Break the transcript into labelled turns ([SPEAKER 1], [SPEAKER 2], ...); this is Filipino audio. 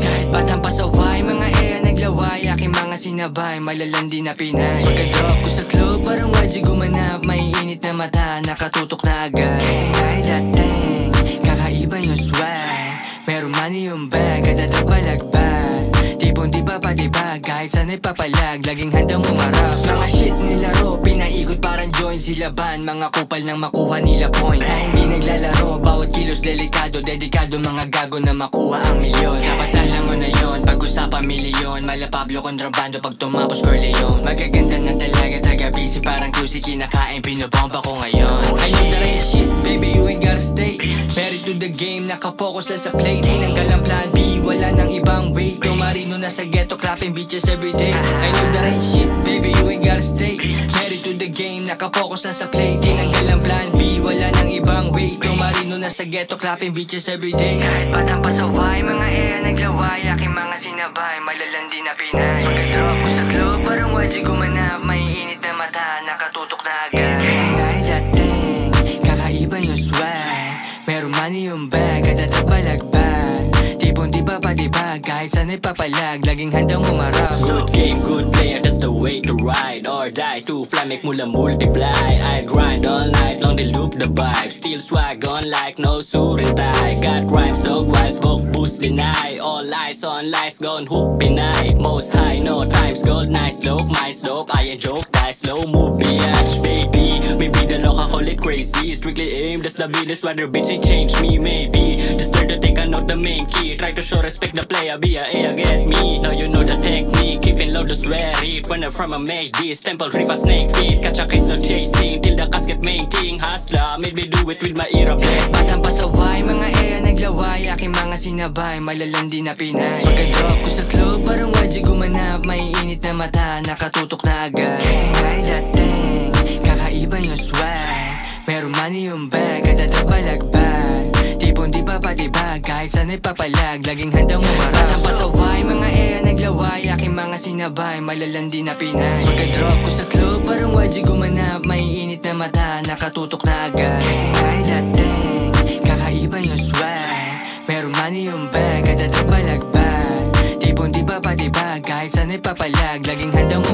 [SPEAKER 1] Kahit batang pasaway, mga era naglaway, aking mga sinabay, malalandi na Pinay. Pagka-drop ko sa club, parang waji gumanap, may init na mata, nakatutok na agad. Kasi nga'y dating, kakaiba yung swag, meron money yung bag, at balagbag. Tipong di pa patibag, kahit sana'y papalag, laging handang umarap. Mga shit nilaro, pinaikot parang joint silaban, mga kupal nang makuha nila point. Na hindi naglalaro, bawat kilos delikado, dedikado mga gago na makuha ang milyon. Dapat alam mo na yon, pag-usapan milyon, mala Pablo kontrabando pag tumapos Corleone. Magaganda na talaga, taga-busy parang QC, kinakain, pinobomba ko ngayon. I know the real shit, baby you ain't gotta stay. Married to the game, nakapokus lang sa play, tinanggal ang plan B, wala nang ibang way. Tumarino na sa ghetto, clapping bitches everyday. I know the right shit, baby you ain't gotta stay. Married to the game, nakapokus lang sa play, tinanggal ang plan B, wala nang ibang way. Tumarino na sa ghetto, clapping bitches everyday. Kahit batang pasaway, mga era naglaway, aking mga sinabay, malalandi na Pinay. Pagka-drop ko sa club, parang waji gumanap, may init na mata, nakatutok na agad. Kasi nga'y dating, kakaiba yung swag, meron money yung bag, at balagbag. Tipong di pa patibag, kahit sana'y papalag, laging handang umarap.
[SPEAKER 2] Good game, good player, that's the way to ride or die. To fly, make mula multiply. I grind all night long, they loop the vibe. Still swag on like no surintay. Got rhymes, dog wise, book boost deny. All eyes on lies, gone hook Pinay. Most high, no times, gold nice, look, mine's dope. I ain't joke, die slow, move bitch, baby. Maybe the loca call it crazy. Strictly aim, that's the business, whether bitch ain't change me, maybe. Just learn to take a note, the main key. Try to show respect the player, be a get me. Now you know the technique, keeping low to swear it. When I'm from a made this, temple river snake feet. Catch a kiss, no chasing, till the casket main king. Hustler, made me do it with my ear blessed.
[SPEAKER 1] Batang pasaway, mga era naglaway, aking mga sinabay, malalandi na Pinay. Pagka-drop ko sa club, parang waji gumanap, may init na mata, nakatutok na agad. Kasi nga'y dating, kakaiba yung swag, meron money yung bag, at balagbag. Tipong di pa patibag, kahit sana'y papalag, laging handang umarap. Batang pasaway, mga era naglaway, aking mga sinabay, malalandi na Pinay. Pagka-drop ko sa club, parang waji gumanap, may init na mata, nakatutok na agad. Kasi nga'y dating, kakaiba yung swag, meron money yung bag, at balagbag. Tipong di pa patibag, kahit sana'y papalag, laging handang umarap.